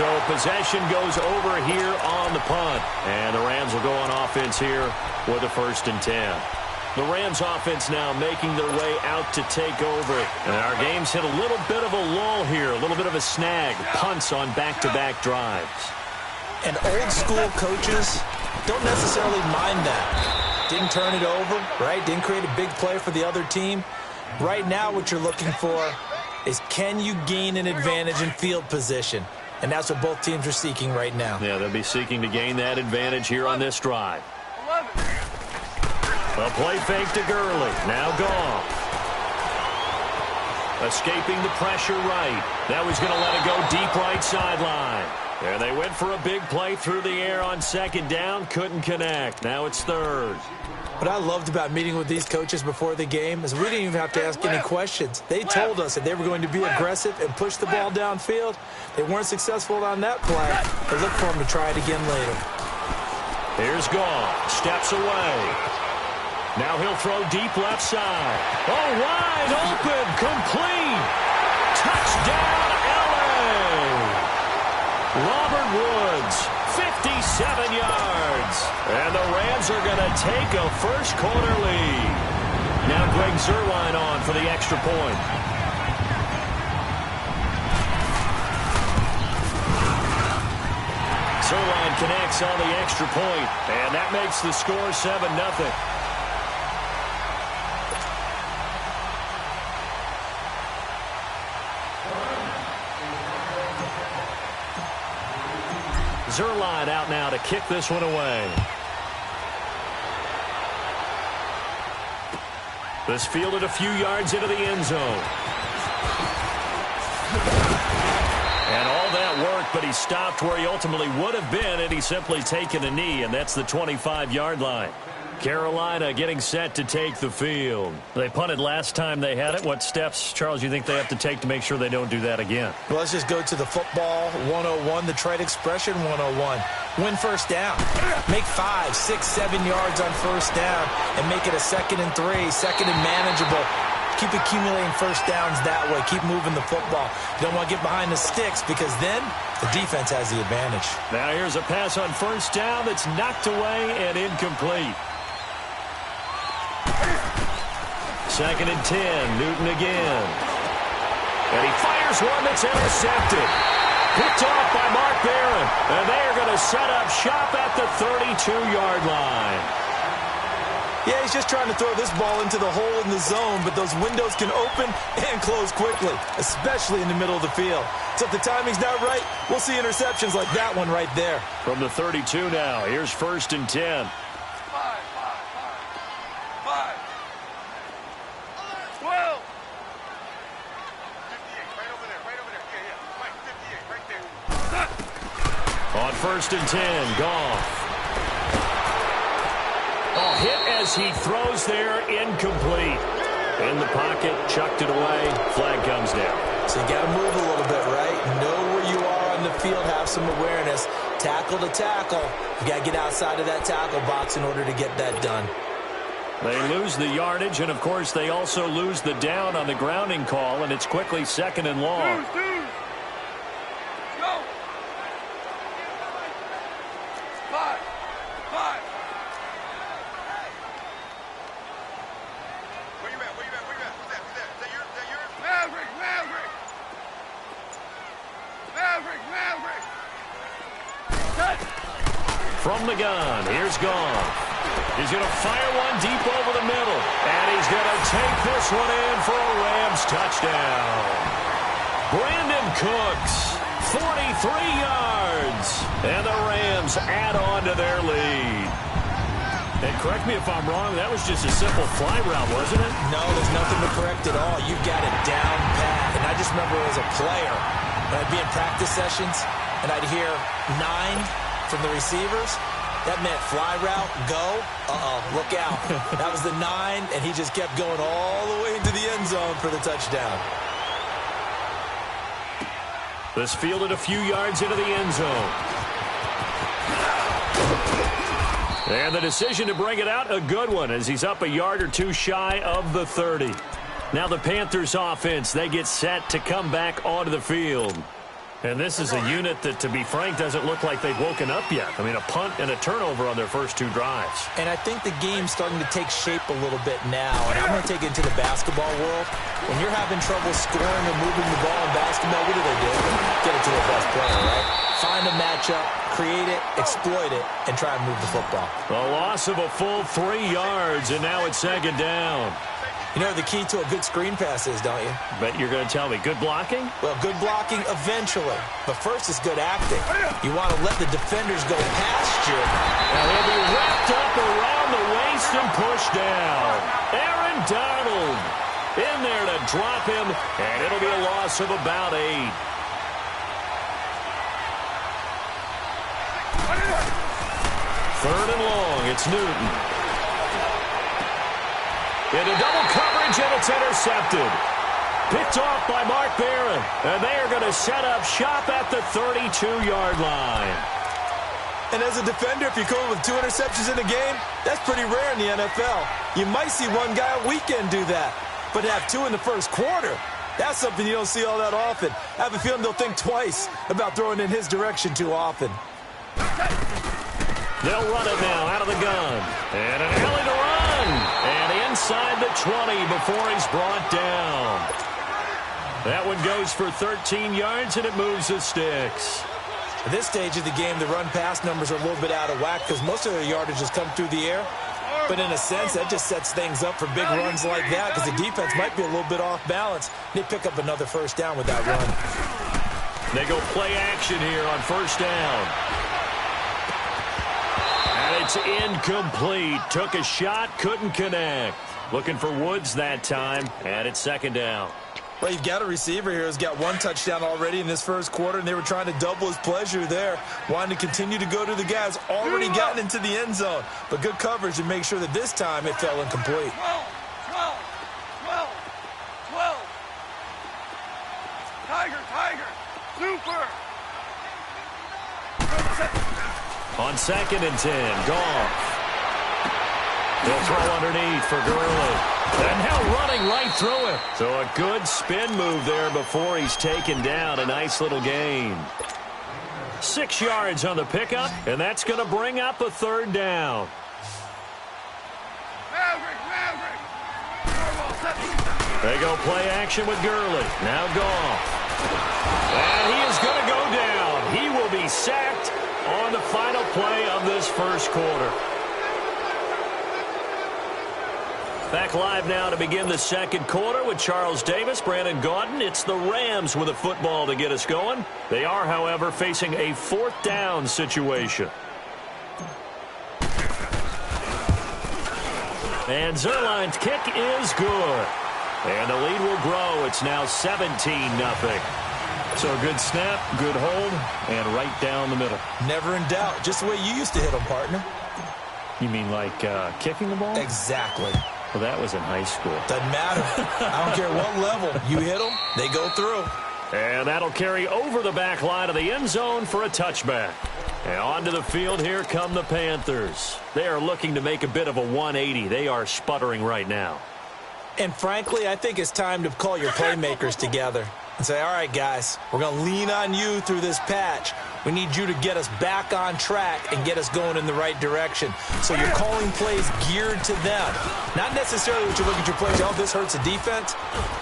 So possession goes over here on the punt. And the Rams will go on offense here with a 1st and 10. The Rams offense now making their way out to take over. And our game's hit a little bit of a lull here, a little bit of a snag. Punts on back-to-back drives. And old-school coaches don't necessarily mind that. Didn't turn it over, right? Didn't create a big play for the other team. Right now what you're looking for is can you gain an advantage in field position? And that's what both teams are seeking right now. Yeah, they'll be seeking to gain that advantage here on this drive. A play fake to Gurley. Now Goff. Escaping the pressure right. Now he's going to let it go deep right sideline. There they went for a big play through the air on 2nd down. Couldn't connect. Now it's 3rd. What I loved about meeting with these coaches before the game is we didn't even have to ask any questions. They told us that they were going to be aggressive and push the ball downfield. They weren't successful on that play, but look for them to try it again later. Here's Goff. Steps away. Now he'll throw deep left side. Oh, wide open. Complete. Touchdown, L.A. Robert Woods, 57 yards. And the Rams are going to take a first-quarter lead. Now Greg Zuerlein on for the extra point. Zuerlein connects on the extra point, and that makes the score 7-0. Zuerlein out now to kick this one away. This fielded a few yards into the end zone. And all that work, but he stopped where he ultimately would have been had he simply taken a knee, and that's the 25-yard line. Carolina getting set to take the field. They punted last time they had it. What steps, Charles, you think they have to take to make sure they don't do that again? Well, let's just go to the football 101, the trite expression 101. Win first down. Make 5, 6, 7 yards on first down and make it a 2nd and 3, 2nd and manageable. Keep accumulating first downs that way. Keep moving the football. You don't want to get behind the sticks because then the defense has the advantage. Now here's a pass on first down that's knocked away and incomplete. 2nd and 10, Newton again. And he fires one that's intercepted. Picked off by Mark Barron. And they are going to set up shop at the 32-yard line. Yeah, he's just trying to throw this ball into the hole in the zone, but those windows can open and close quickly, especially in the middle of the field. So if the timing's not right, we'll see interceptions like that one right there. From the 32 now, here's 1st and 10. On 1st and 10, Goff. Oh, hit as he throws there, incomplete. In the pocket, chucked it away, flag comes down. So you got to move a little bit, right? Know where you are on the field, have some awareness. Tackle to tackle. You got to get outside of that tackle box in order to get that done. They lose the yardage, and of course they also lose the down on the grounding call, and it's quickly 2nd and long. From the gun, here's Goff. He's going to fire one deep over the middle. And he's going to take this one in for a Rams touchdown. Brandon Cooks, 43 yards. And the Rams add on to their lead. And correct me if I'm wrong, that was just a simple fly route, wasn't it? No, there's nothing to correct at all. You've got it down pat. And I just remember as a player, when I'd be in practice sessions, and I'd hear 9 from the receivers, that meant fly route, go, look out. That was the 9, and he just kept going all the way into the end zone for the touchdown. This fielded a few yards into the end zone. And the decision to bring it out, a good one, as he's up a yard or two shy of the 30. Now the Panthers offense, they get set to come back onto the field. And this is a unit that, to be frank, doesn't look like they've woken up yet. I mean, a punt and a turnover on their first 2 drives. And I think the game's starting to take shape a little bit now. And I'm going to take it into the basketball world. When you're having trouble scoring or moving the ball in basketball, what do? Get it to the best player, right? Find a matchup, create it, exploit it, and try and move the football. A loss of a full 3 yards, and now it's 2nd down. You know the key to a good screen pass is, don't you? Bet you're going to tell me. Good blocking? Well, good blocking eventually. But first is good acting. You want to let the defenders go past you. And he'll be wrapped up around the waist and pushed down. Aaron Donald in there to drop him, and it'll be a loss of about 8. Third and long, it's Newton. Into double coverage, and it's intercepted. Picked off by Mark Barron, and they are going to set up shop at the 32-yard line. And as a defender, if you come with 2 interceptions in a game, that's pretty rare in the NFL. You might see one guy a weekend do that, but have 2 in the first quarter, that's something you don't see all that often. I have a feeling they'll think twice about throwing in his direction too often. They'll run it now out of the gun. And an alley to run. And inside the 20 before he's brought down. That one goes for 13 yards, and it moves the sticks. At this stage of the game, the run-pass numbers are a little bit out of whack because most of their yardage has come through the air. But in a sense, that just sets things up for big runs like that because the defense might be a little bit off balance. They pick up another first down with that run. They go play action here on first down. And it's incomplete. Took a shot, couldn't connect. Looking for Woods that time, and it's 2nd down. Well, you've got a receiver here who's got 1 touchdown already in this first quarter, and they were trying to double his pleasure there, wanting to continue to go to the guys already gotten into the end zone. But good coverage to make sure that this time it fell incomplete. 12. Tiger, super. On 2nd and 10, Goff. They'll throw underneath for Gurley. And now running right through it. So a good spin move there before he's taken down. A nice little gain. 6 yards on the pickup, and that's going to bring up a 3rd down. They go play action with Gurley. Now Goff. And he is going to go down. He will be sacked on the final play of this first quarter. Back live now to begin the second quarter with Charles Davis, Brandon Gaudin. It's the Rams with a football to get us going. They are, however, facing a 4th down situation. And Zerline's kick is good. And the lead will grow. It's now 17-0. So a good snap, good hold, and right down the middle. Never in doubt. Just the way you used to hit them, partner. You mean like kicking the ball? Exactly. Well, that was in high school. Doesn't matter. I don't care what level. You hit them, they go through. And that'll carry over the back line of the end zone for a touchback. And onto the field, here come the Panthers. They are looking to make a bit of a 180. They are sputtering right now. And frankly, I think it's time to call your playmakers together and say, all right, guys, we're going to lean on you through this patch. We need you to get us back on track and get us going in the right direction. So you're calling plays geared to them. Not necessarily what you look at your plays, oh, this hurts the defense.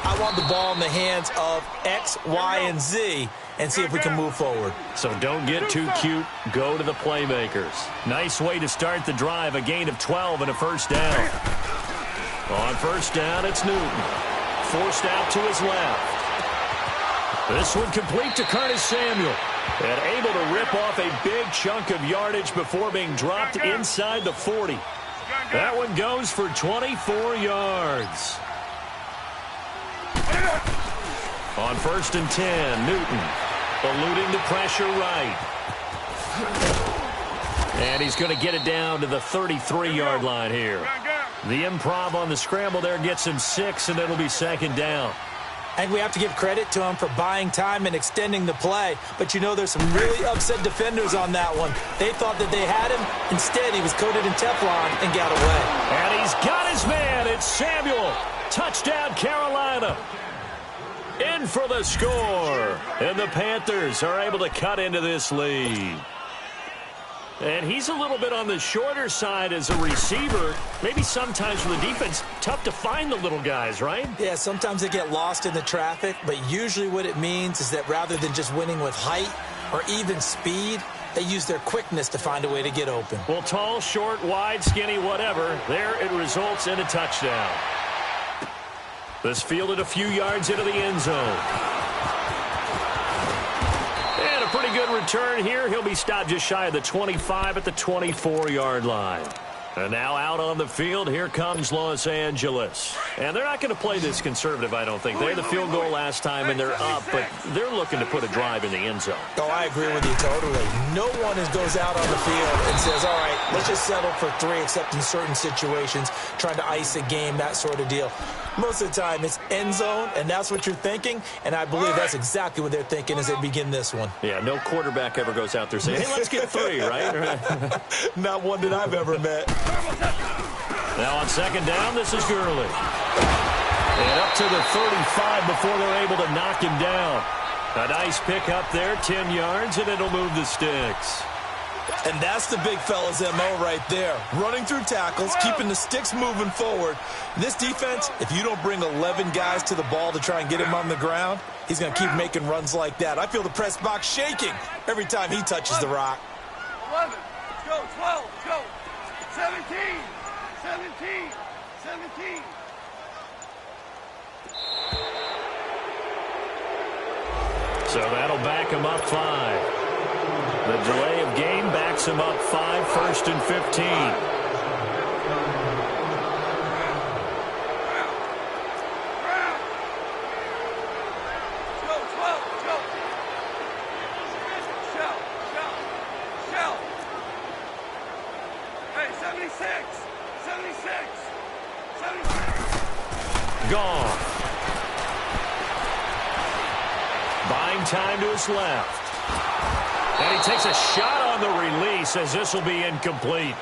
I want the ball in the hands of X, Y, and Z and see if we can move forward. So don't get too cute. Go to the playmakers. Nice way to start the drive. A gain of 12 and a first down. On first down, it's Newton. Forced out to his left. This one complete to Curtis Samuel. And able to rip off a big chunk of yardage before being dropped inside the 40. That one goes for 24 yards. On first and 10, Newton eluding the pressure right. And he's going to get it down to the 33-yard line here. The improv on the scramble there gets him 6, and it'll be 2nd down. I think we have to give credit to him for buying time and extending the play. But, you know, there's some really upset defenders on that one. They thought that they had him. Instead, he was coated in Teflon and got away. And he's got his man. It's Samuel. Touchdown, Carolina. In for the score. And the Panthers are able to cut into this lead. And he's a little bit on the shorter side as a receiver. Maybe sometimes for the defense, tough to find the little guys, right? Yeah, sometimes they get lost in the traffic, but usually what it means is that rather than just winning with height or even speed, they use their quickness to find a way to get open. Well, tall, short, wide, skinny, whatever, there it results in a touchdown. This fielded a few yards into the end zone. And a pretty good return here. He'll be stopped just shy of the 25 at the 24-yard line. And now out on the field, here comes Los Angeles. And they're not going to play this conservative, I don't think. They had the field goal last time, and they're up, but they're looking to put a drive in the end zone. Oh, I agree with you totally. No one goes out on the field and says, all right, let's just settle for 3, except in certain situations, trying to ice a game, that sort of deal. Most of the time, it's end zone, and that's what you're thinking, and I believe that's exactly what they're thinking as they begin this one. Yeah, no quarterback ever goes out there saying, hey, let's get 3, right? Not one that I've ever met. Now on second down, this is Gurley. And up to the 35 before they're able to knock him down. A nice pick up there, 10 yards, and it'll move the sticks. And that's the big fella's MO right there. Running through tackles, keeping the sticks moving forward. This defense, if you don't bring 11 guys to the ball to try and get him on the ground, he's going to keep making runs like that. I feel the press box shaking every time he touches the rock. 11, let's go, 12, let's go. 17, 17, 17. So that'll back him up 5. The delay of game backs him up 5, 1st and 15. Let's go, 12, let's go. Shell. Hey, 76, 76. Gone. Buying time to his left. And he takes a shot on the release as this will be incomplete.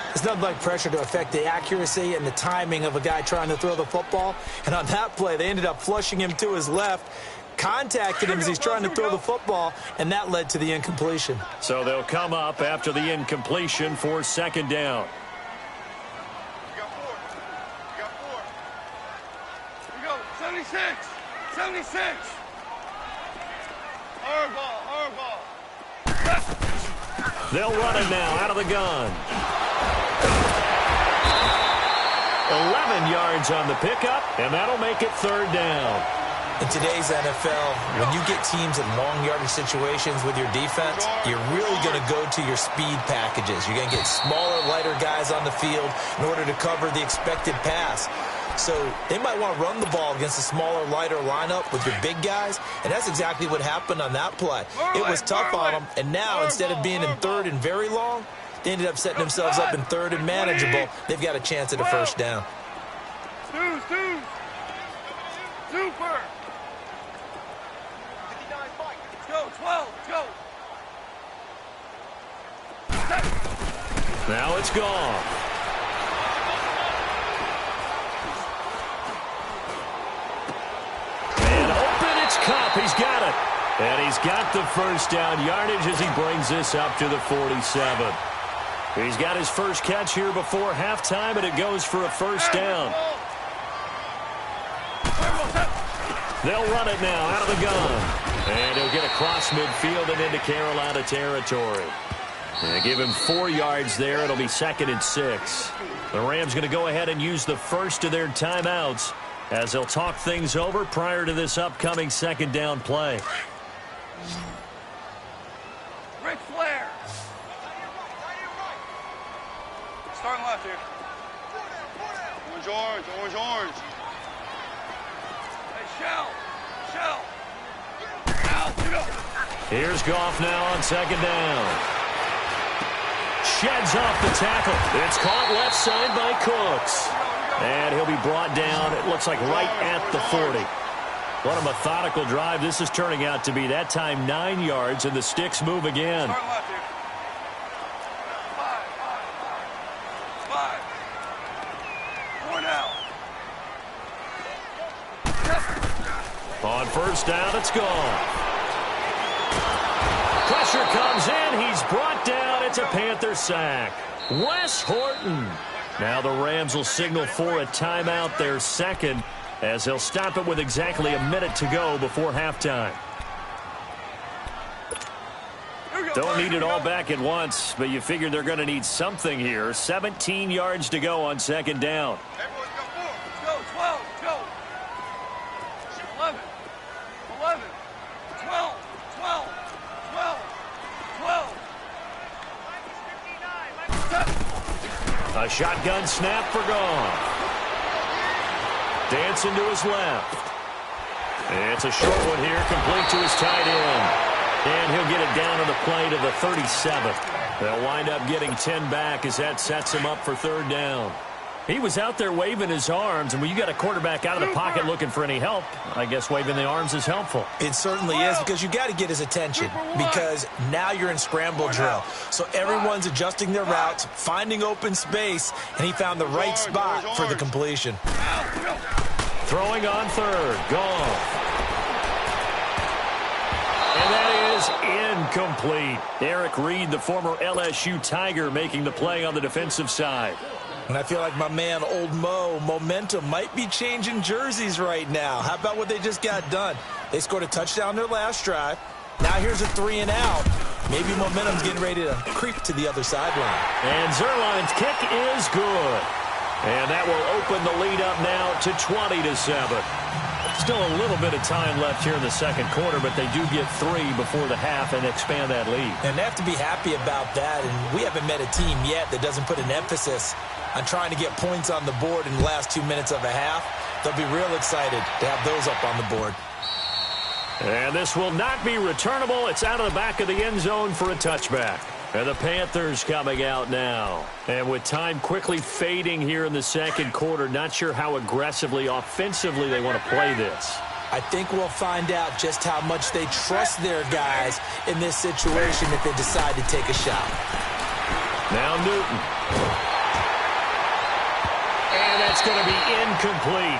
It's nothing like pressure to affect the accuracy and the timing of a guy trying to throw the football. And on that play, they ended up flushing him to his left, contacted him as he's trying to throw the football, and that led to the incompletion. So they'll come up after the incompletion for second down. You got 4. We go, 76, 76. Hard ball. They'll run it now out of the gun. 11 yards on the pickup, and that'll make it 3rd down. In today's NFL, when you get teams in long yardage situations with your defense, you're really going to go to your speed packages. You're going to get smaller, lighter guys on the field in order to cover the expected pass. So they might want to run the ball against a smaller, lighter lineup with your big guys, and that's exactly what happened on that play. It was tough on them, and now instead of being in 3rd and very long, they ended up setting themselves up in 3rd and manageable. They've got a chance at a 1st down. Snooze. Super. Let's go, 12, let's go. Now it's gone. Cup, he's got it. And he's got the 1st down yardage as he brings this up to the 47. He's got his first catch here before halftime, and it goes for a 1st down. They'll run it now out of the gun. And he'll get across midfield and into Carolina territory. And give him 4 yards there. It'll be 2nd and 6. The Rams going to go ahead and use the first of their timeouts as they'll talk things over prior to this upcoming 2nd down play. Ric Flair. Starting left here. Orange. Hey, Shell. Out, go. Here's Goff now on 2nd down. Sheds off the tackle. It's caught left side by Cooks. And he'll be brought down, it looks like right at the 40. What a methodical drive this is turning out to be. That time 9 yards, and the sticks move again. Starting left here. 5. 4 now. On 1st down, it's gone. it's a Panther sack. Wes Horton. Now the Rams will signal for a timeout, their second, as they'll stop it with exactly a minute to go before halftime. Don't need it all back at once, but you figure they're going to need something here. 17 yards to go on second down. Everyone's got 4. Let's go. 12. Let's go. 11. 11. 12. 12. 12. 12. A shotgun snap for Goff. Dancing to his left. It's a short one here, complete to his tight end. And he'll get it down to the play to the 37. They'll wind up getting 10 back as that sets him up for third down. He was out there waving his arms, and when you got a quarterback out of the pocket looking for any help, I guess waving the arms is helpful. It certainly is, because you got to get his attention, because now you're in scramble drill. So everyone's adjusting their routes, finding open space, and he found the right spot for the completion. Throwing on third, Goff. And that is incomplete. Eric Reed, the former LSU Tiger, making the play on the defensive side. And I feel like my man, Old Mo, momentum might be changing jerseys right now. How about what they just got done? They scored a touchdown their last drive. Now here's a 3-and-out. Maybe momentum's getting ready to creep to the other sideline. And Zuerlein's kick is good. And that will open the lead up now to 20-7. Still a little bit of time left here in the second quarter, but they do get 3 before the half and expand that lead. And they have to be happy about that. And we haven't met a team yet that doesn't put an emphasis on trying to get points on the board in the last 2 minutes of a half. They'll be real excited to have those up on the board. And this will not be returnable. It's out of the back of the end zone for a touchback. And the Panthers coming out now. And with time quickly fading here in the second quarter, not sure how aggressively, offensively they want to play this. I think we'll find out just how much they trust their guys in this situation if they decide to take a shot. Now Newton. And that's going to be incomplete.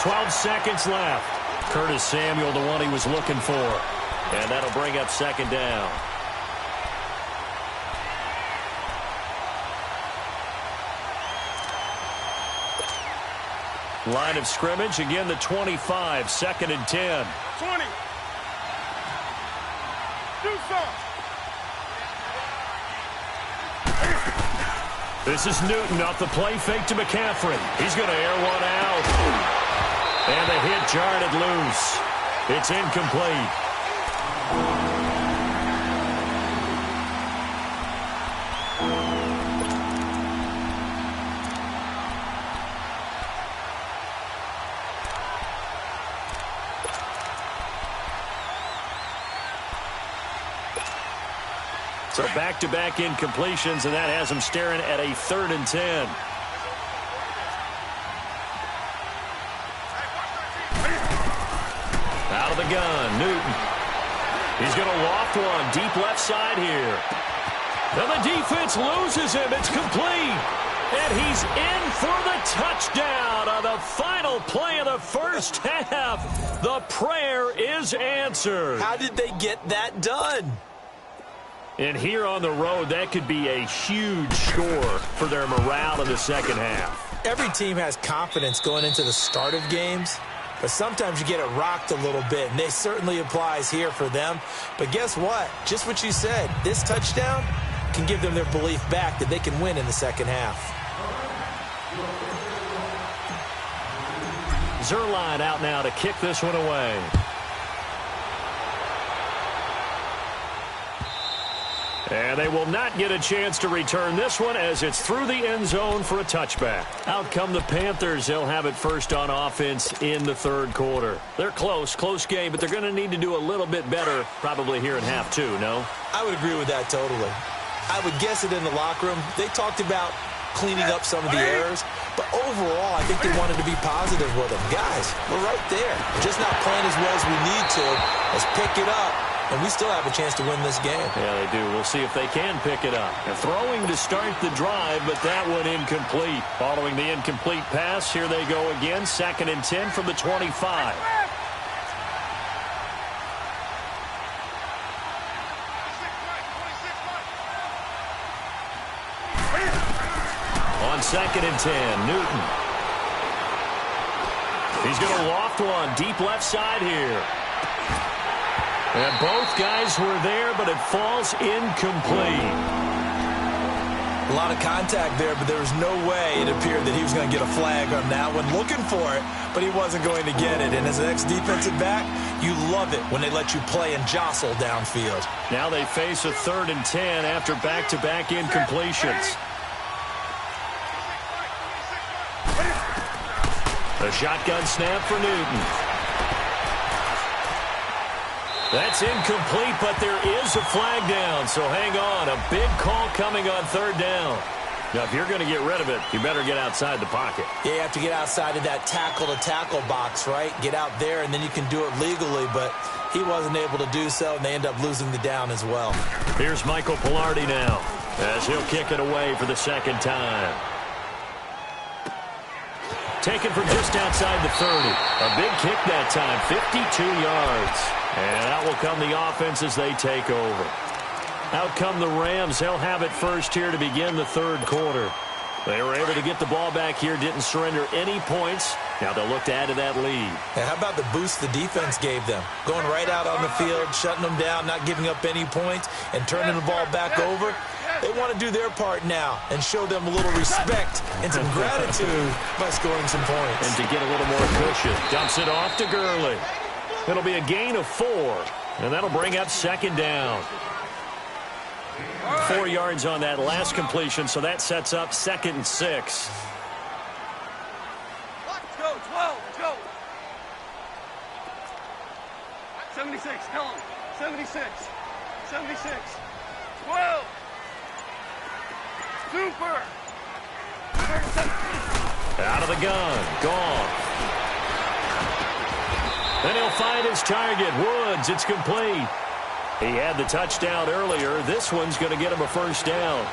12 seconds left. Curtis Samuel, the one he was looking for. And that'll bring up second down. Line of scrimmage, again the 25, 2nd and 10. 20. Do something. This is Newton off the play fake to McCaffrey. He's going to air one out. And the hit jarred it loose. It's incomplete. So back-to-back incompletions, and that has him staring at a 3rd and 10. Out of the gun, Newton. He's going to loft one deep left side here. Now the defense loses him. It's complete. And he's in for the touchdown on the final play of the first half. The prayer is answered. How did they get that done? And here on the road, that could be a huge score for their morale in the second half. Every team has confidence going into the start of games, but sometimes you get it rocked a little bit, and this certainly applies here for them. But guess what? Just what you said, this touchdown can give them their belief back that they can win in the second half. Zuerlein out now to kick this one away. And they will not get a chance to return this one as it's through the end zone for a touchback. Out come the Panthers. They'll have it first on offense in the third quarter. They're close game, but they're going to need to do a little bit better probably here in half 2, no? I would agree with that totally. I would guess it in the locker room. They talked about cleaning up some of the errors, but overall, I think they wanted to be positive with them. Guys, we're right there. Just not playing as well as we need to. Let's pick it up. And we still have a chance to win this game. Yeah, they do. We'll see if they can pick it up. They're throwing to start the drive, but that one incomplete. Following the incomplete pass, here they go again. 2nd and 10 from the 25. on 2nd and 10. Newton. He's going to loft one deep left side here. And both guys were there, but it falls incomplete. A lot of contact there, but there was no way it appeared that he was going to get a flag on that one. Looking for it, but he wasn't going to get it. And as an ex-defensive back, you love it when they let you play and jostle downfield. Now they face a 3rd and 10 after back-to-back incompletions. A shotgun snap for Newton. That's incomplete, but there is a flag down, so hang on. A big call coming on 3rd down. Now, if you're going to get rid of it, you better get outside the pocket. Yeah, you have to get outside of that tackle-to-tackle box, right? Get out there, and then you can do it legally, but he wasn't able to do so, and they end up losing the down as well. Here's Michael Pilardi now, as he'll kick it away for the 2nd time. Taken from just outside the 30. A big kick that time, 52 yards. And out will come the offense as they take over. Out come the Rams. They'll have it first here to begin the 3rd quarter. They were able to get the ball back here, didn't surrender any points. Now they'll look to add to that lead. And how about the boost the defense gave them? Going right out on the field, shutting them down, not giving up any points, and turning the ball back over. They want to do their part now and show them a little respect and some gratitude by scoring some points. And to get a little more cushion, dumps it off to Gurley. It'll be a gain of 4, and that'll bring up 2nd down. 4 yards on that last completion, so that sets up 2nd and 6. Let's go, 12, let's go. 76, tell him. 76, 76, 12. Super. Out of the gun, gone. Then he'll find his target, Woods. It's complete. He had the touchdown earlier. This one's going to get him a 1st down.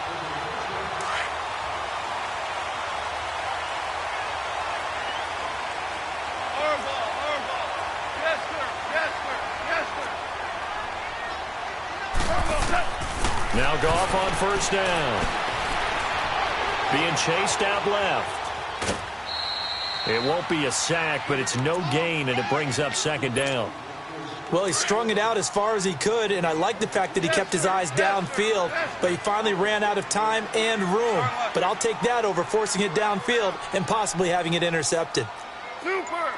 Yes, sir. Yes, sir. Yes, sir. Now Goff on 1st down. Being chased out left. It won't be a sack, but it's no gain, and it brings up 2nd down. Well, he strung it out as far as he could, and I like the fact that he kept his eyes downfield, but he finally ran out of time and room. But I'll take that over forcing it downfield and possibly having it intercepted. Super.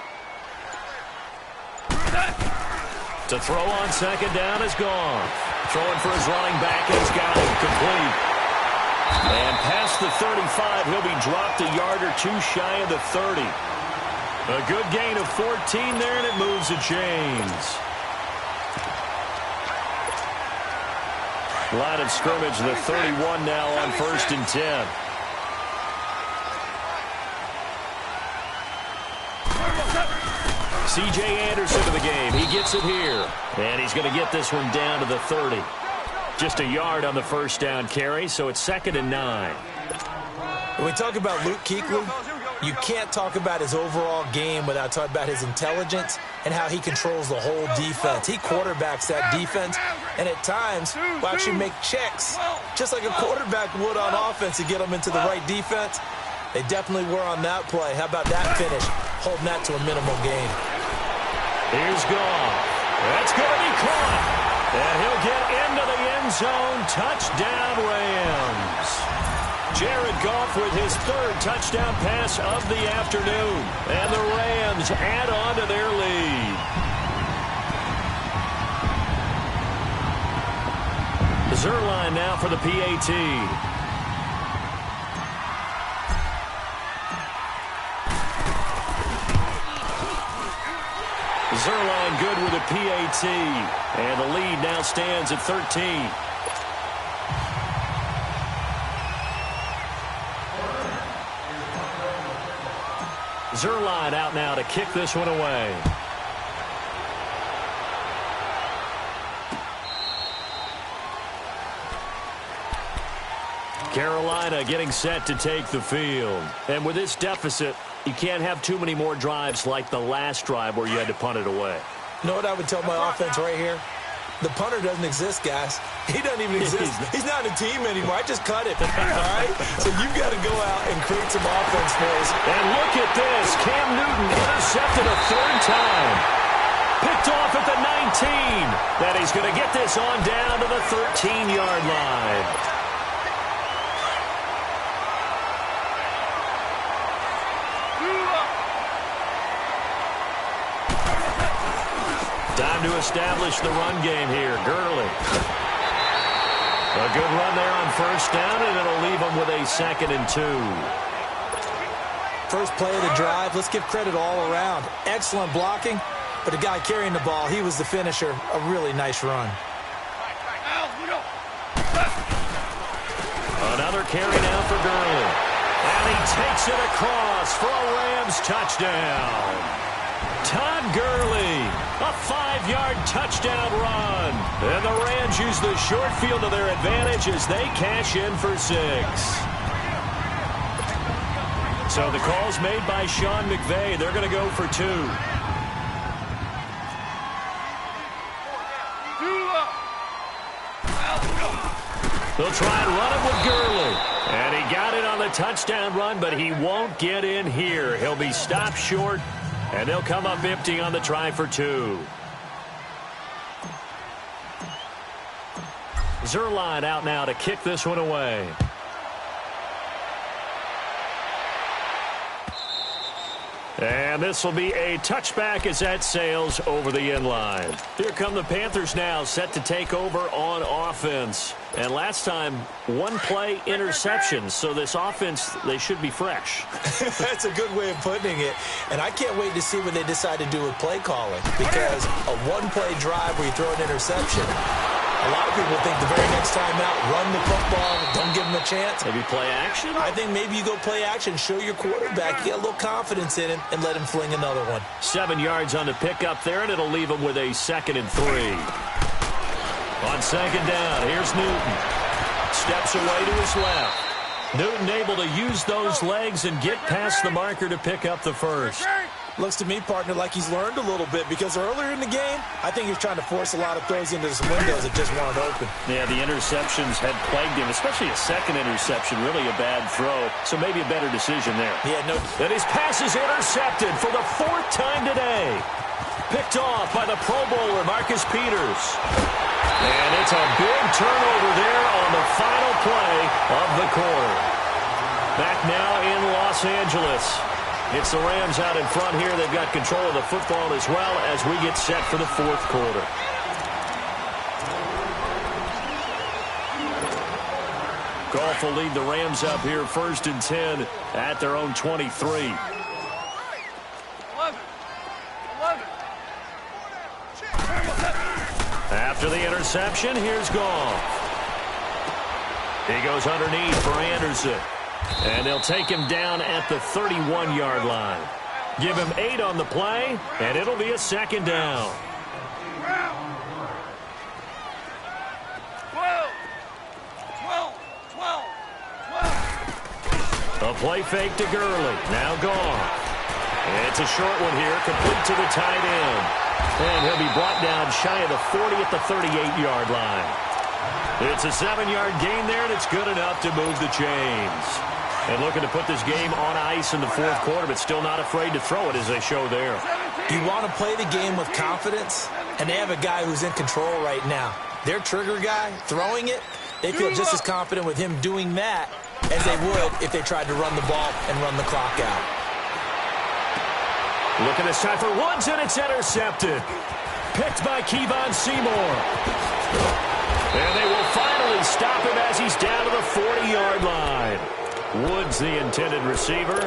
To throw on 2nd down is gone. Throwing for his running back, and he's got it complete. And past the 35, he'll be dropped a yard or 2 shy of the 30. A good gain of 14 there, and it moves the chains. Line of scrimmage, the 31 now on 1st and 10. C.J. Anderson to the game. He gets it here. And he's going to get this one down to the 30. Just a yard on the 1st down carry, so it's 2nd and 9. When we talk about Luke Kuechly, you can't talk about his overall game without talking about his intelligence and how he controls the whole defense. He quarterbacks that defense, and at times will actually make checks, just like a quarterback would on offense to get them into the right defense. They definitely were on that play. How about that finish? Holding that to a minimal gain. Here's Goff. That's going to be caught. And he'll get into the end zone. Touchdown, Rams. Jared Goff with his 3rd touchdown pass of the afternoon. And the Rams add on to their lead. Zerline now for the PAT. Zerline good with a PAT. And the lead now stands at 13. Zerline out now to kick this one away. Carolina getting set to take the field. And with this deficit, you can't have too many more drives like the last drive where you had to punt it away. You know what I would tell my offense right here? The punter doesn't exist, guys. He doesn't even exist. He's not a team anymore. I just cut it. All right? So you've got to go out and create some offense for us. And look at this. Cam Newton intercepted a third time. Picked off at the 19. That he's going to get this on down to the 13-yard line. Time to establish the run game here. Gurley. A good run there on first down, and it'll leave them with a 2nd and 2. First play of the drive, let's give credit all around. Excellent blocking, but the guy carrying the ball, he was the finisher. A really nice run. Another carry now for Gurley. And he takes it across for a Rams touchdown. Todd Gurley, a 5-yard touchdown run. And the Rams use the short field to their advantage as they cash in for 6. So the call's made by Sean McVay. They're going to go for 2. They'll try and run it with Gurley. And he got it on the touchdown run, but he won't get in here. He'll be stopped short, and they'll come up empty on the try for 2. Zerline out now to kick this one away. And this will be a touchback as that sails over the end line. Here come the Panthers now, set to take over on offense. And last time, 1-play interception. So this offense, they should be fresh. That's a good way of putting it. And I can't wait to see what they decide to do with play calling. Because a 1-play drive where you throw an interception, a lot of people think the very next time out, run the football, don't give them a chance. Maybe play action? I think maybe you go play action, show your quarterback, get a little confidence in him, and let him fling another one. 7 yards on the pickup there, and it'll leave him with a 2nd and 3. On 2nd down, here's Newton. Steps away to his left. Newton able to use those legs and get past the marker to pick up the first. Looks to me, partner, like he's learned a little bit because earlier in the game, I think he was trying to force a lot of throws into some windows that just weren't open. Yeah, the interceptions had plagued him, especially a second interception, really a bad throw. So maybe a better decision there. Yeah, no. And his pass is intercepted for the 4th time today. Picked off by the Pro Bowler, Marcus Peters. And it's a big turnover there on the final play of the quarter. Back now in Los Angeles. It's the Rams out in front here. They've got control of the football as well as we get set for the 4th quarter. Goff will lead the Rams up here 1st and 10 at their own 23. 11. After the interception, here's Goff. He goes underneath for Anderson. And they'll take him down at the 31-yard line. Give him 8 on the play, and it'll be a 2nd down. 12. A play fake to Gurley. Now Goff. It's a short one here, complete to the tight end. And he'll be brought down shy of the 40 at the 38-yard line. It's a 7-yard gain there, and it's good enough to move the chains. And looking to put this game on ice in the 4th quarter, but still not afraid to throw it as they show there. You want to play the game with confidence, and they have a guy who's in control right now. Their trigger guy, throwing it, they feel just as confident with him doing that as they would if they tried to run the ball and run the clock out. Looking this time for Woods, and it's intercepted. Picked by Kevon Seymour. And they will finally stop him as he's down to the 40-yard line. Woods, the intended receiver.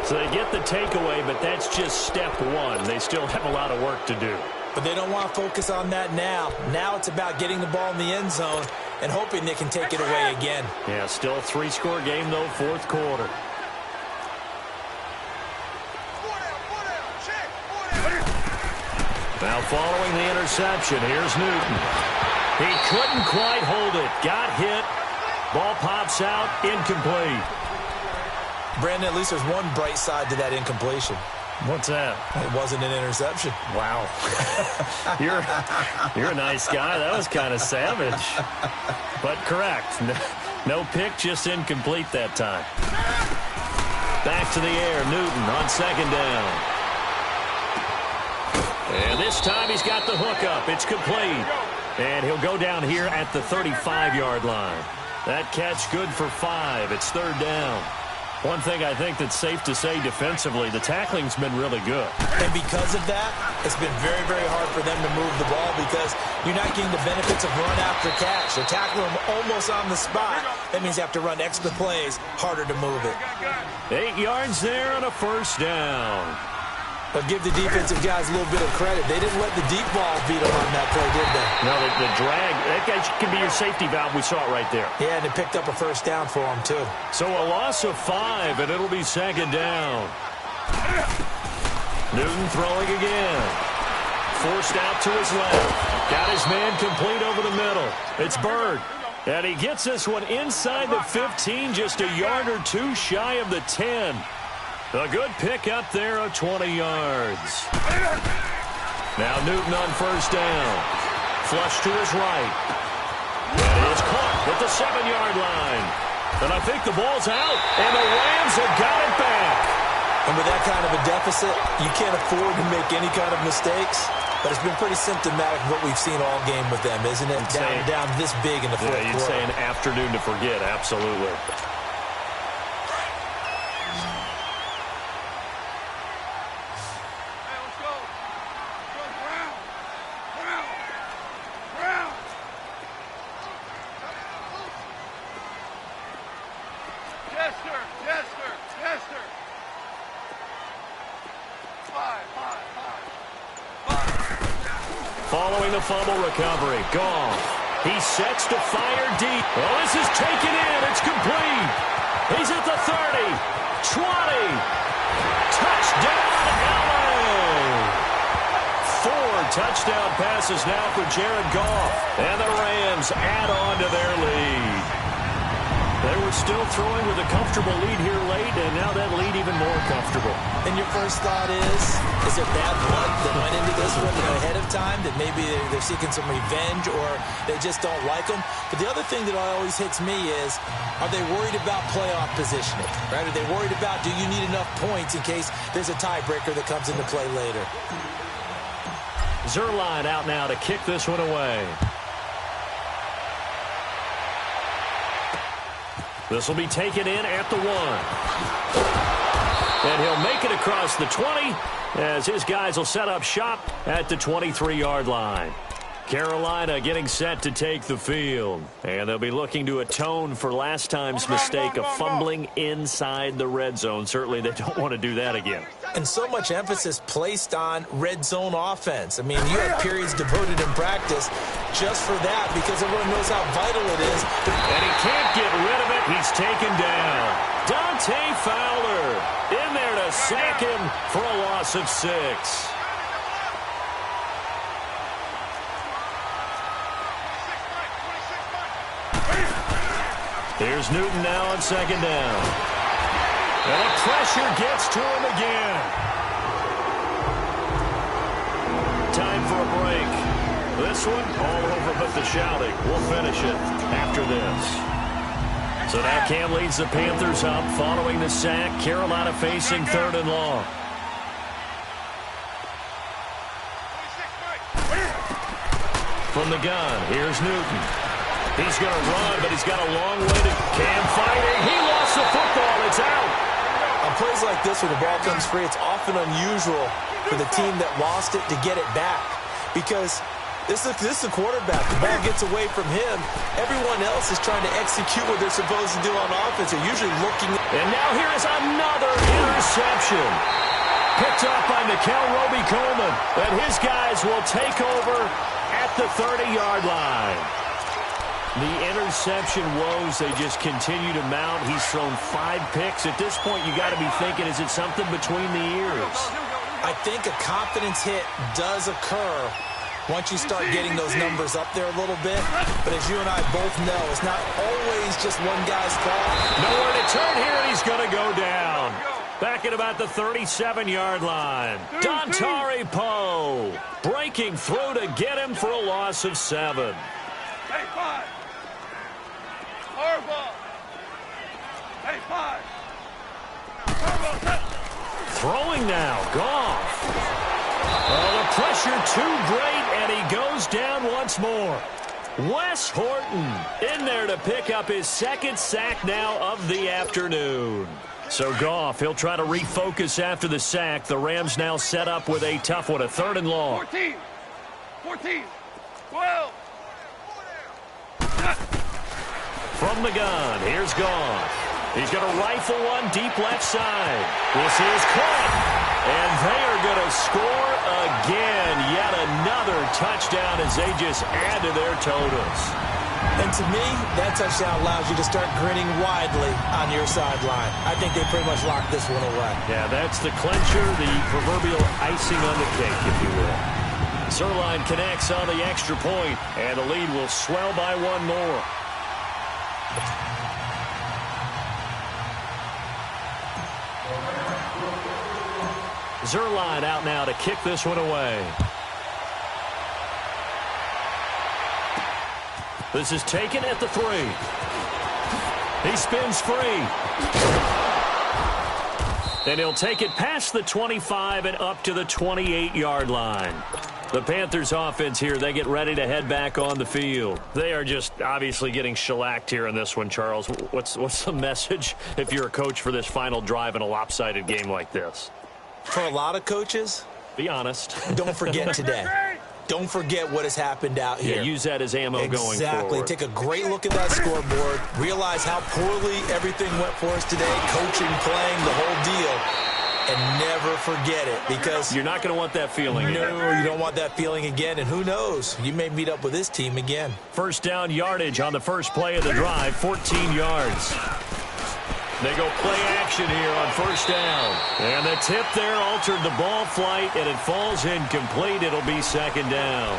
So they get the takeaway, but that's just step 1. They still have a lot of work to do. But they don't want to focus on that now. Now it's about getting the ball in the end zone and hoping they can take it away again. Yeah, still a 3-score game, though, 4th quarter. Now following the interception, here's Newton. He couldn't quite hold it. Got hit. Ball pops out, incomplete. Brandon, at least there's one bright side to that incompletion. What's that? It wasn't an interception. Wow. You're a nice guy. That was kind of savage. But correct. No pick, just incomplete that time. Back to the air. Newton on second down. And this time he's got the hook up. It's complete. And he'll go down here at the 35-yard line. That catch good for 5. It's third down. One thing I think that's safe to say defensively, the tackling's been really good. And because of that, it's been very, very hard for them to move the ball because you're not getting the benefits of run after catch. They're tackling them almost on the spot. That means you have to run extra plays, harder to move it. 8 yards there on a first down. But give the defensive guys a little bit of credit. They didn't let the deep ball beat them on that play, did they? No, the drag, that guy can be your safety valve. We saw it right there. Yeah, and they picked up a first down for them, too. So a loss of 5, and it'll be second down. Newton throwing again. Forced out to his left. Got his man complete over the middle. It's Bird. And he gets this one inside the 15, just a yard or two shy of the 10. A good pick up there of 20 yards. Now Newton on first down. Flush to his right. And it's caught at the 7-yard line. And I think the ball's out. And the Rams have got it back. And with that kind of a deficit, you can't afford to make any kind of mistakes. But it's been pretty symptomatic of what we've seen all game with them, isn't it? Down this big in the fourth quarter. You'd say an afternoon to forget, absolutely. Following the fumble recovery, Goff. He sets to fire deep. Oh, this is taken in. It's complete. He's at the 30, 20. Touchdown, LA. 4 touchdown passes now for Jared Goff. And the Rams add on to their lead. They were still throwing with a comfortable lead here late, and now that lead even more comfortable. And your first thought is there bad blood that went into this one ahead of time, that maybe they're seeking some revenge or they just don't like them? But the other thing that always hits me is, are they worried about playoff positioning? Right? Are they worried about, do you need enough points in case there's a tiebreaker that comes into play later? Zerline out now to kick this one away. This will be taken in at the 1. And he'll make it across the 20 as his guys will set up shop at the 23-yard line. Carolina getting set to take the field. And they'll be looking to atone for last time's mistake of fumbling inside the red zone. Certainly they don't want to do that again. And so much emphasis placed on red zone offense. I mean, you have periods devoted in practice just for that because everyone knows how vital it is. And he can't get rid of it. He's taken down. Dante Fowler in there to sack him for a loss of 6. Here's Newton now on second down. And the pressure gets to him again. Time for a break. This one, all over but the shouting. We'll finish it after this. So now Cam leads the Panthers up following the sack. Carolina facing 3rd and long. From the gun, here's Newton. He's going to run, but he's got a long way to Cam fighting. He lost the football. It's out. On plays like this where the ball comes free, it's often unusual for the team that lost it to get it back because this is the quarterback. The ball gets away from him. Everyone else is trying to execute what they're supposed to do on offense. They're usually looking. And now here is another interception. Picked up by Mikel Roby-Coleman. And his guys will take over at the 30-yard line. The interception woes, they just continue to mount. He's thrown 5 picks. At this point, you got to be thinking, is it something between the ears? I think a confidence hit does occur once you start getting those numbers up there a little bit. But as you and I both know, it's not always just one guy's fault. Nowhere to turn here, and he's going to go down. Back at about the 37-yard line. Dontari Poe breaking through to get him for a loss of 7. Hey, 5. Hardball. Hey, 5. Throwing now, Goff. Oh, the pressure too great, and he goes down once more. Wes Horton in there to pick up his second sack now of the afternoon. So Goff, he'll try to refocus after the sack. The Rams now set up with a tough one, a 3rd and long. 14. 12. From the gun, here's Goff. He's going to rifle one deep left side. This is caught. And they are going to score again. Yet another touchdown as they just add to their totals. And to me, that touchdown allows you to start grinning widely on your sideline. I think they pretty much locked this one away. Yeah, that's the clincher, the proverbial icing on the cake, if you will. Zerline connects on the extra point, and the lead will swell by one more. Zerline out now to kick this one away. This is taken at the 3. He spins free. And he'll take it past the 25 and up to the 28-yard line. The Panthers offense here, they get ready to head back on the field. They are just obviously getting shellacked here in this one, Charles. What's the message if you're a coach for this final drive in a lopsided game like this? For a lot of coaches, be honest. Don't forget today. Don't forget what has happened out here. Yeah, use that as ammo going forward. Exactly. Take a great look at that scoreboard. Realize how poorly everything went for us today. Coaching, playing, the whole deal. And never forget it, because you're not going to want that feeling. No, you don't want that feeling again. And who knows? You may meet up with this team again. First down yardage on the first play of the drive, 14 yards. They go play action here on first down. And the tip there altered the ball flight, and it falls incomplete. It'll be second down.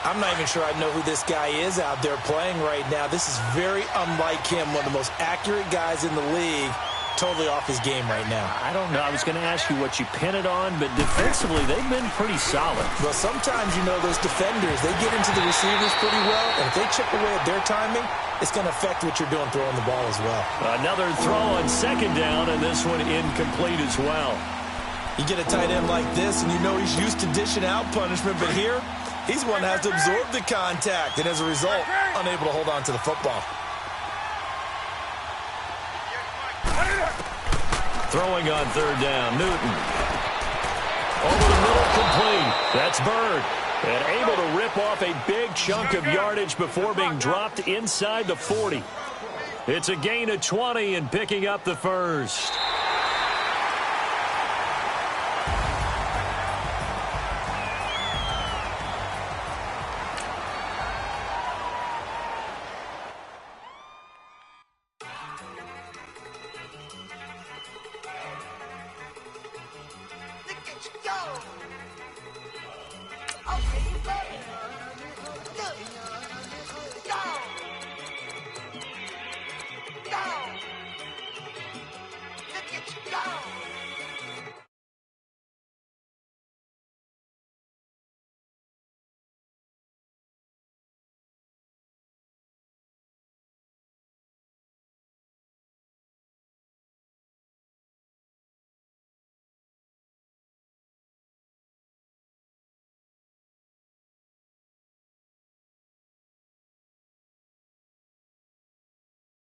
I'm not even sure I know who this guy is out there playing right now. This is very unlike him, one of the most accurate guys in the league. Totally off his game right now. I don't know. I was going to ask you what you pin it on, but defensively, they've been pretty solid. Well, sometimes, you know, those defenders, they get into the receivers pretty well, and if they chip away at their timing, it's going to affect what you're doing throwing the ball as well. Another throw on second down, and this one incomplete as well. You get a tight end like this, and you know he's used to dishing out punishment, but here, he's one that has to absorb the contact, and as a result, unable to hold on to the football. Throwing on third down, Newton. Over the middle, complete. That's Bird. And able to rip off a big chunk of yardage before being dropped inside the 40. It's a gain of 20 and picking up the first.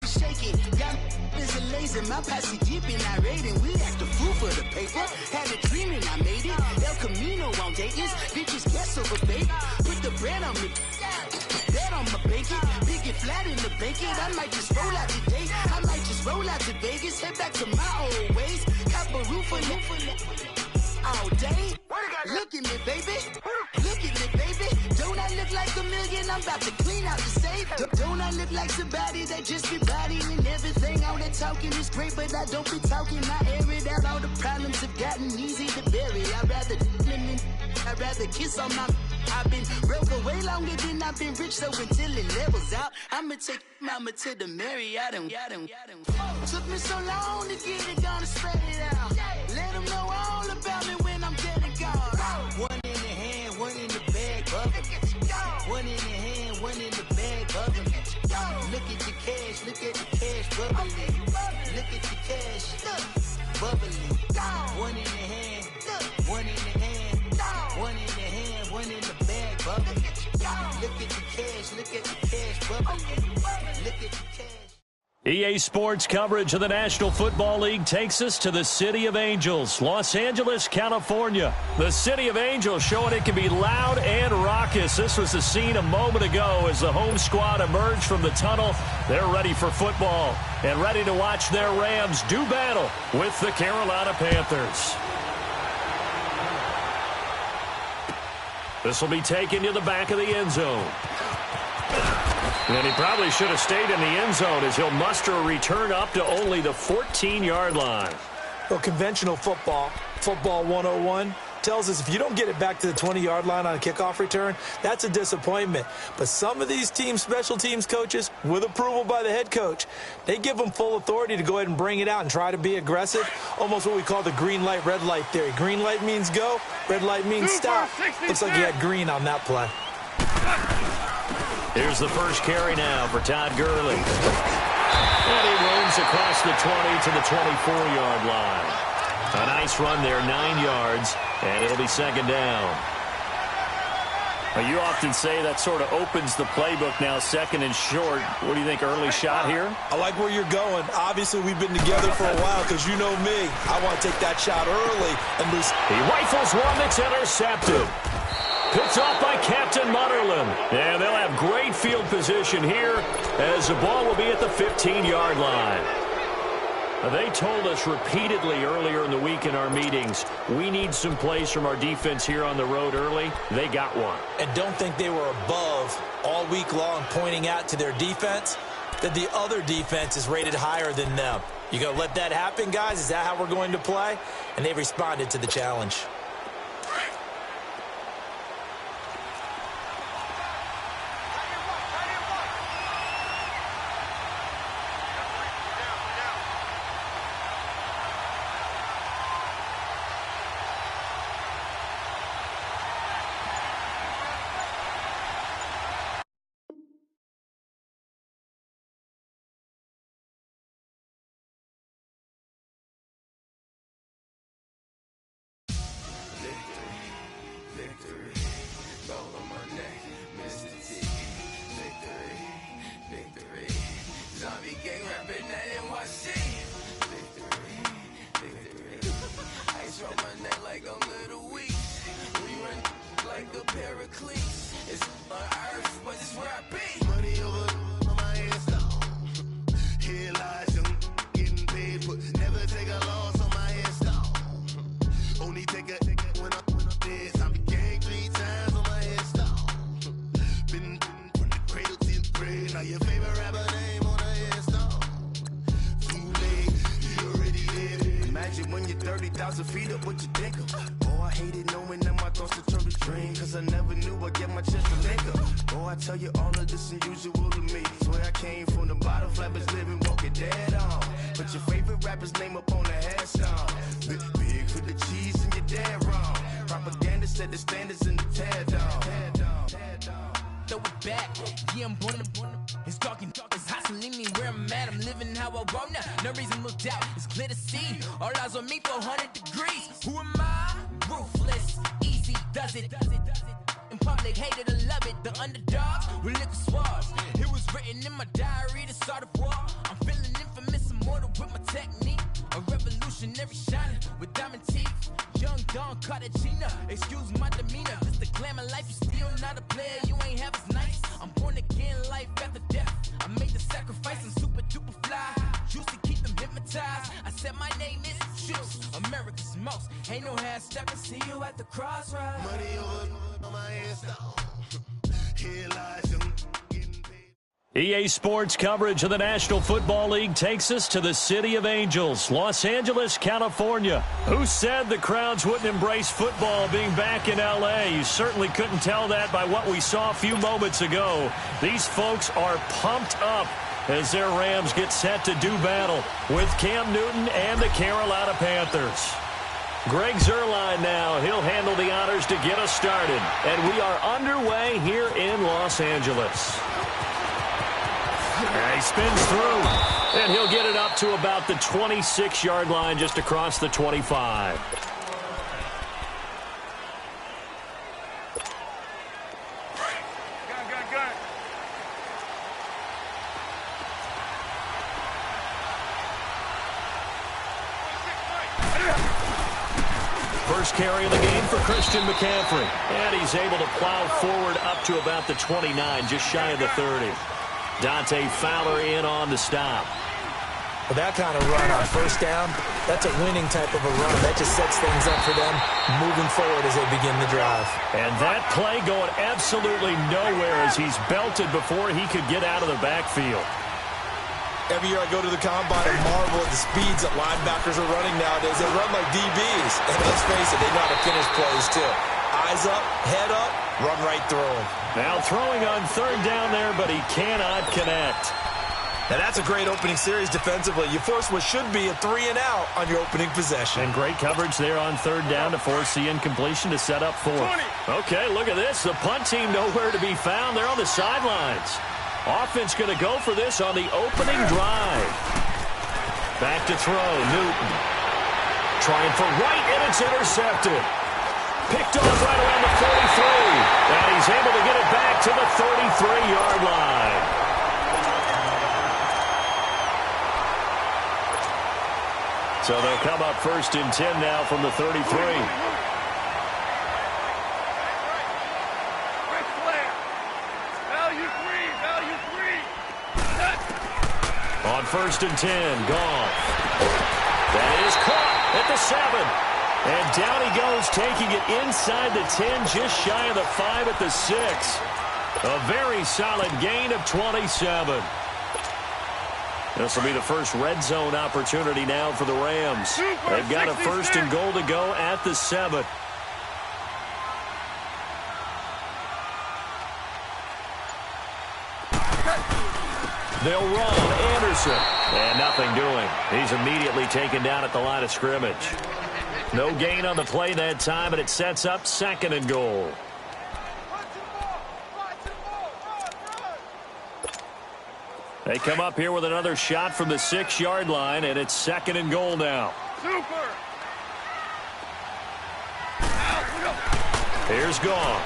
Shaking, got is a laser, my posse deep and I raiding. We act a fool for the paper. Had a dream and I made it. El Camino on Dayton's, bitches guess over bait. Put the bread on me, bet on my bacon. Big it flat in the bacon. I might just roll out today. I might just roll out to Vegas. Head back to my old ways. Cop a roof for all day. Look at me, baby. Look at me, baby. Don't I look like a million? I'm about to clean out the safe. Don't I look like somebody that just be bodying everything? All that talking is great, but I don't be talking. I air it out. All the problems have gotten easy to bury. I'd rather kiss on my I've been broke way longer than I've been rich, so until it levels out, I'ma take mama to the Marriott and took me so long to get it, gonna spread it out. Let them know all about me when I'm dead and gone. One in the hand, one in the bag, bubbling. One in the hand, one in the bag, bubbling. Look at the cash, look at the cash, bubbling. Look at the cash, bubbling. One in the hand, one in the hand, one in the hand, one in the bag, bubbling. Look at the cash, look at the cash, bubbling. Look at the cash. EA Sports coverage of the National Football League takes us to the City of Angels, Los Angeles, California. The City of Angels showing it can be loud and raucous. This was the scene a moment ago as the home squad emerged from the tunnel. They're ready for football and ready to watch their Rams do battle with the Carolina Panthers. This will be taken to the back of the end zone. And he probably should have stayed in the end zone as he'll muster a return up to only the 14-yard line. Well, conventional football 101, tells us if you don't get it back to the 20-yard line on a kickoff return, that's a disappointment. But some of these teams, special teams coaches, with approval by the head coach, they give them full authority to go ahead and bring it out and try to be aggressive, almost what we call the green light, red light theory. Green light means go, red light means stop. Looks like you had green on that play. Here's the first carry now for Todd Gurley. And he roams across the 20 to the 24-yard line. A nice run there, 9 yards, and it'll be second down. Well, you often say that sort of opens the playbook now, second and short. What do you think, early shot here? I like where you're going. Obviously, we've been together for a while because you know me. I want to take that shot early and lose. He rifles one that's intercepted. Picked off by Captain Mutterland. And they'll have great field position here as the ball will be at the 15-yard line. They told us repeatedly earlier in the week in our meetings, we need some plays from our defense here on the road early. They got one. And don't think they were above all week long pointing out to their defense that the other defense is rated higher than them. You going to let that happen, guys? Is that how we're going to play? And they responded to the challenge. EA Sports coverage of the National Football League takes us to the City of Angels, Los Angeles, California. Who said the crowds wouldn't embrace football being back in L.A.? You certainly couldn't tell that by what we saw a few moments ago. These folks are pumped up as their Rams get set to do battle with Cam Newton and the Carolina Panthers. Greg Zuerlein now. He'll handle the honors to get us started. And we are underway here in Los Angeles. He spins through, and he'll get it up to about the 26-yard line just across the 25. First carry of the game for Christian McCaffrey. And he's able to plow forward up to about the 29, just shy of the 30. Dante Fowler in on the stop. Well, that kind of run on first down, that's a winning type of a run. That just sets things up for them moving forward as they begin the drive. And that play going absolutely nowhere as he's belted before he could get out of the backfield. Every year I go to the combine and marvel at the speeds that linebackers are running nowadays. They run like DBs. And let's face it, they know how to finish plays too. Eyes up, head up, run right through them. Now throwing on third down there, but he cannot connect. Now that's a great opening series defensively. You force what should be a 3-and-out on your opening possession. And great coverage there on third down to force the incompletion to set up fourth. Okay, look at this. The punt team nowhere to be found. They're on the sidelines. Offense going to go for this on the opening drive. Back to throw, Newton. Trying for right, and it's intercepted. Picked off right around the 43. And he's able to get it back to the 33-yard line. So they'll come up first and 10 now from the 33. On first and 10, Goff. That is caught at the 7. And down he goes, taking it inside the 10, just shy of the 5 at the 6. A very solid gain of 27. This will be the first red zone opportunity now for the Rams. They've got a first and goal to go at the 7. They'll run Anderson. And nothing doing. He's immediately taken down at the line of scrimmage. No gain on the play that time, and it sets up second and goal. They come up here with another shot from the 6-yard line, and it's second and goal now. Super. Here's Goff.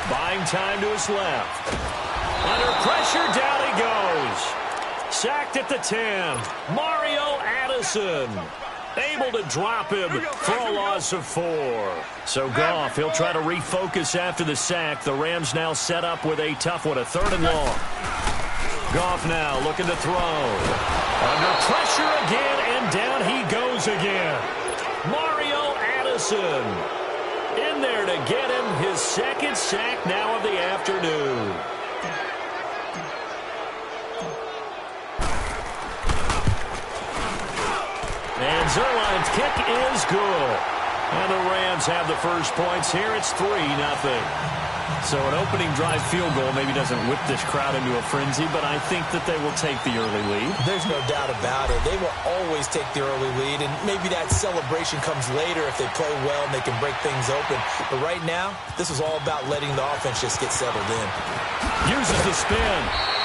Buying time to his left. Under pressure, down he goes. Sacked at the 10. Mario Addison. Able to drop him for a loss of 4. So Goff, he'll try to refocus after the sack. The Rams now set up with a tough one, a third and long. Goff now looking to throw. Under pressure again, and down he goes again. Mario Addison in there to get him his second sack now of the afternoon. And Zuerlein's kick is good. And the Rams have the first points here. It's 3-0. So an opening drive field goal maybe doesn't whip this crowd into a frenzy, but I think that they will take the early lead. There's no doubt about it. They will always take the early lead, and maybe that celebration comes later if they play well and they can break things open. But right now, this is all about letting the offense just get settled in. Uses the spin.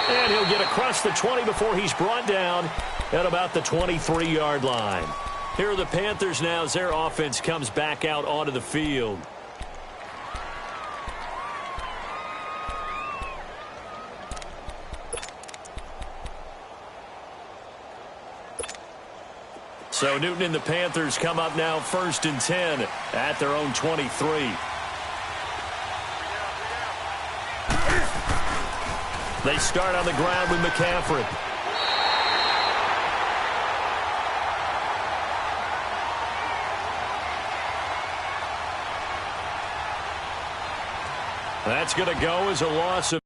And he'll get across the 20 before he's brought down at about the 23-yard line. Here are the Panthers now as their offense comes back out onto the field. So Newton and the Panthers come up now first and 10 at their own 23. They start on the ground with McCaffrey. That's going to go as a loss of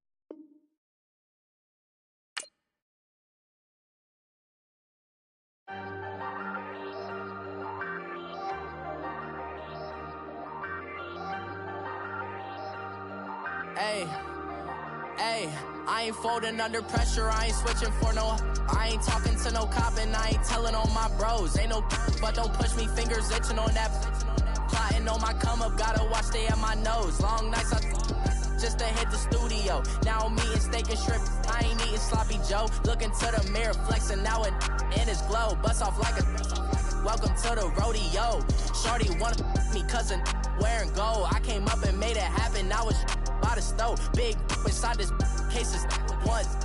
Ayy, I ain't folding under pressure, I ain't switching for no. I ain't talking to no cop and I ain't telling on my bros. Ain't no but don't push me, fingers itching on that. Plotting on my come up, gotta watch stay at my nose. Long nights just to hit the studio. Now I'm eating steak and shrimp, I ain't eating sloppy Joe. Looking to the mirror, flexing now in his glow. Bust off like a welcome to the rodeo. Shorty wanna me cousin wearing gold. I came up and made it happen, I was by the stove. Big inside this case is once.